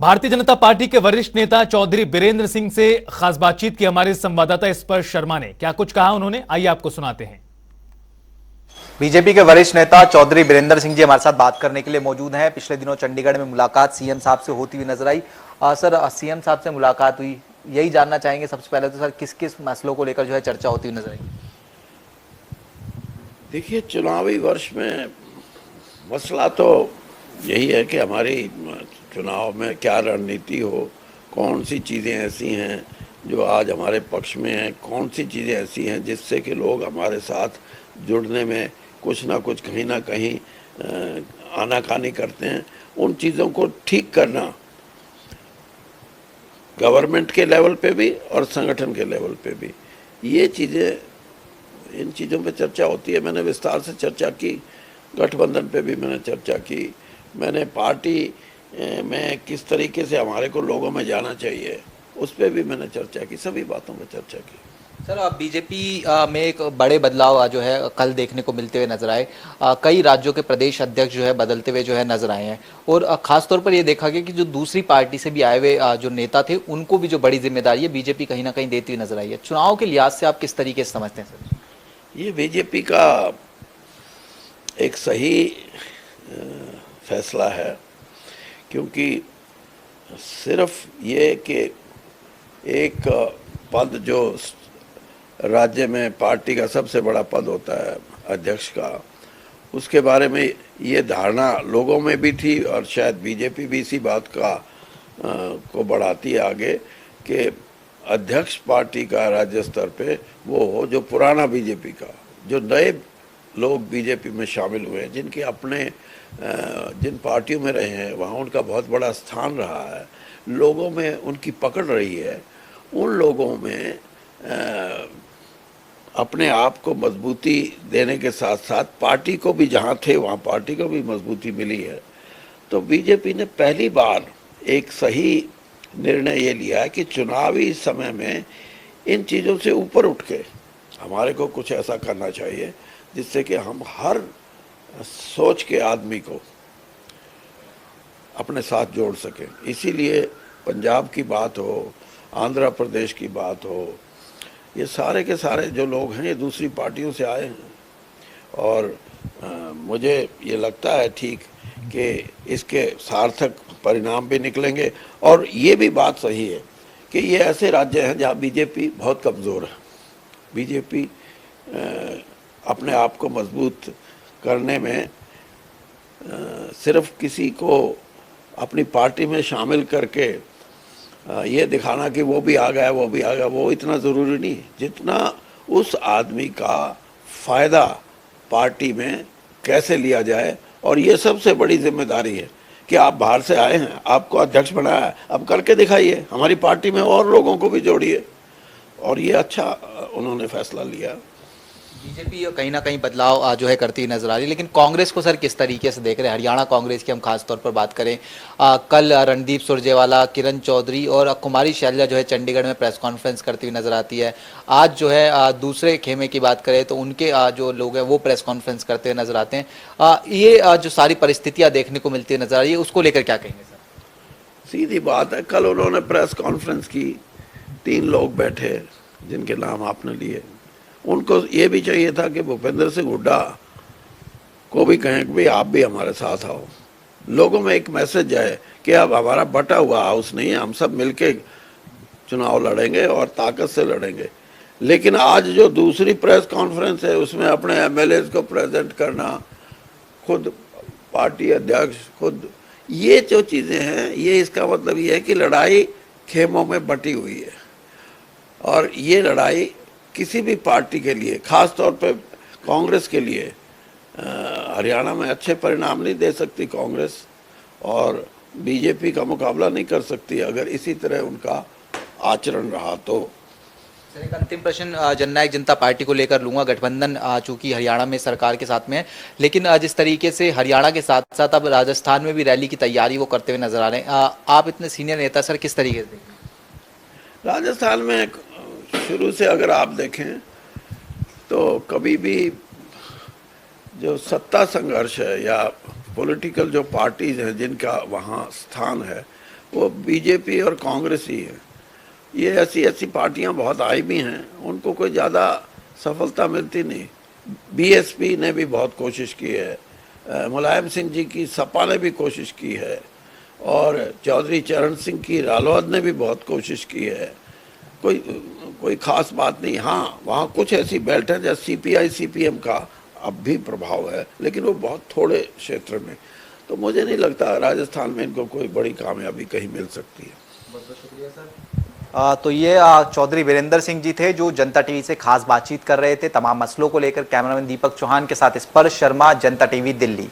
Bharatiya Janata party के वरिष्ठ नेता चौधरी बीरेंद्र सिंह से खास बातचीत की हमारे संवाददाता स्पर्श शर्मा ने। क्या कुछ कहा उन्होंने, आइए आपको सुनाते हैं। बीजेपी के वरिष्ठ नेता चौधरी बीरेंद्र सिंह जी हमारे साथ बात करने के लिए मौजूद हैं। पिछले दिनों चंडीगढ़ में मुलाकात सीएम साहब से होती हुई नजर आई। सर, सीएम साहब से मुलाकात हुई, यही जानना चाहेंगे सबसे पहले तो सर, किस किस मसलों को लेकर जो है चर्चा होती हुई नजर आई? देखिए, चुनावी वर्ष में मसला तो यही है कि हमारी चुनाव में क्या रणनीति हो, कौन सी चीज़ें ऐसी हैं जो आज हमारे पक्ष में हैं, कौन सी चीज़ें ऐसी हैं जिससे कि लोग हमारे साथ जुड़ने में कुछ ना कुछ कहीं ना कहीं आनाकानी करते हैं। उन चीज़ों को ठीक करना गवर्नमेंट के लेवल पे भी और संगठन के लेवल पे भी, ये चीज़ें, इन चीज़ों पे चर्चा होती है। मैंने विस्तार से चर्चा की, गठबंधन पे भी मैंने चर्चा की, मैंने पार्टी में किस तरीके से हमारे को लोगों में जाना चाहिए उस पर भी मैंने चर्चा की, सभी बातों पर चर्चा की। सर, बीजेपी में एक बड़े बदलाव जो है कल देखने को मिलते हुए नजर आए। कई राज्यों के प्रदेश अध्यक्ष जो है बदलते हुए जो है नजर आए हैं, और खास तौर पर ये देखा गया कि जो दूसरी पार्टी से भी आए हुए जो नेता थे उनको भी जो बड़ी जिम्मेदारी है बीजेपी कहीं ना कहीं देती हुई नजर आई है। चुनाव के लिहाज से आप किस तरीके से समझते हैं सर? ये बीजेपी का एक सही फैसला है, क्योंकि सिर्फ ये कि एक पद जो राज्य में पार्टी का सबसे बड़ा पद होता है अध्यक्ष का, उसके बारे में ये धारणा लोगों में भी थी, और शायद बीजेपी भी इसी बात का को बढ़ाती है आगे कि अध्यक्ष पार्टी का राज्य स्तर पे वो हो जो पुराना बीजेपी का, जो नए लोग बीजेपी में शामिल हुए हैं, जिनके अपने जिन पार्टियों में रहे हैं वहाँ उनका बहुत बड़ा स्थान रहा है, लोगों में उनकी पकड़ रही है, उन लोगों में अपने आप को मजबूती देने के साथ साथ पार्टी को भी, जहाँ थे वहाँ पार्टी को भी मजबूती मिली है। तो बीजेपी ने पहली बार एक सही निर्णय ये लिया है कि चुनावी समय में इन चीज़ों से ऊपर उठ के हमारे को कुछ ऐसा करना चाहिए जिससे कि हम हर सोच के आदमी को अपने साथ जोड़ सकें। इसीलिए पंजाब की बात हो, आंध्र प्रदेश की बात हो, ये सारे के सारे जो लोग हैं ये दूसरी पार्टियों से आए हैं, और मुझे ये लगता है ठीक कि इसके सार्थक परिणाम भी निकलेंगे। और ये भी बात सही है कि ये ऐसे राज्य हैं जहाँ बीजेपी बहुत कमज़ोर है। बीजेपी अपने आप को मजबूत करने में सिर्फ किसी को अपनी पार्टी में शामिल करके ये दिखाना कि वो भी आ गया, वो भी आ गया, वो इतना ज़रूरी नहीं जितना उस आदमी का फ़ायदा पार्टी में कैसे लिया जाए। और ये सबसे बड़ी जिम्मेदारी है कि आप बाहर से आए हैं, आपको अध्यक्ष बनाया है, अब करके दिखाइए, हमारी पार्टी में और लोगों को भी जोड़िए। और ये अच्छा उन्होंने फैसला लिया। बीजेपी कहीं ना कहीं बदलाव जो है करती नजर आ रही है, लेकिन कांग्रेस को सर किस तरीके से देख रहे हैं? हरियाणा कांग्रेस की हम खास तौर पर बात करें, कल रणदीप सुरजेवाला, किरण चौधरी और कुमारी शैलजा जो है चंडीगढ़ में प्रेस कॉन्फ्रेंस करती हुई नजर आती है। आज जो है दूसरे खेमे की बात करें तो उनके जो लोग हैं वो प्रेस कॉन्फ्रेंस करते हुए नजर आते हैं। ये जो सारी परिस्थितियाँ देखने को मिलती नजर आ रही है, उसको लेकर क्या कहेंगे सर? सीधी बात है, कल उन्होंने प्रेस कॉन्फ्रेंस की, 3 लोग बैठे जिनके नाम आपने लिए, उनको ये भी चाहिए था कि भूपेंद्र सिंह हुड्डा को भी कहें कि भाई आप भी हमारे साथ आओ। लोगों में एक मैसेज जाए कि अब हमारा बटा हुआ हाउस नहीं है, हम सब मिलके चुनाव लड़ेंगे और ताकत से लड़ेंगे। लेकिन आज जो दूसरी प्रेस कॉन्फ्रेंस है उसमें अपने एमएलए को प्रेजेंट करना, खुद पार्टी अध्यक्ष, खुद, ये जो चीज़ें हैं, ये इसका मतलब ये है कि लड़ाई खेमों में बटी हुई है। और ये लड़ाई किसी भी पार्टी के लिए, खास तौर पे कांग्रेस के लिए, हरियाणा में अच्छे परिणाम नहीं दे सकती कांग्रेस, और बीजेपी का मुकाबला नहीं कर सकती अगर इसी तरह उनका आचरण रहा तो। सर, एक अंतिम प्रश्न जननायक जनता पार्टी को लेकर लूंगा। गठबंधन चूंकि हरियाणा में सरकार के साथ में है, लेकिन जिस तरीके से हरियाणा के साथ साथ अब राजस्थान में भी रैली की तैयारी वो करते हुए नजर आ रहे हैं, आप इतने सीनियर नेता सर किस तरीके से? राजस्थान में शुरू से अगर आप देखें तो कभी भी जो सत्ता संघर्ष है या पॉलिटिकल जो पार्टीज हैं जिनका वहाँ स्थान है, वो बीजेपी और कांग्रेस ही है। ये ऐसी ऐसी पार्टियां बहुत आई भी हैं, उनको कोई ज़्यादा सफलता मिलती नहीं। बीएसपी ने भी बहुत कोशिश की है, मुलायम सिंह जी की सपा ने भी कोशिश की है, और चौधरी चरण सिंह की रालोद ने भी बहुत कोशिश की है। कोई खास बात नहीं। हाँ, वहाँ कुछ ऐसी बेल्ट है जैसे सीपीआई सीपीएम का अब भी प्रभाव है, लेकिन वो बहुत थोड़े क्षेत्र में। तो मुझे नहीं लगता राजस्थान में इनको कोई बड़ी कामयाबी कहीं मिल सकती है। तो ये चौधरी वीरेंद्र सिंह जी थे जो जनता टीवी से खास बातचीत कर रहे थे तमाम मसलों को लेकर। कैमरामैन दीपक चौहान के साथ स्पर्श शर्मा, जनता टीवी, दिल्ली।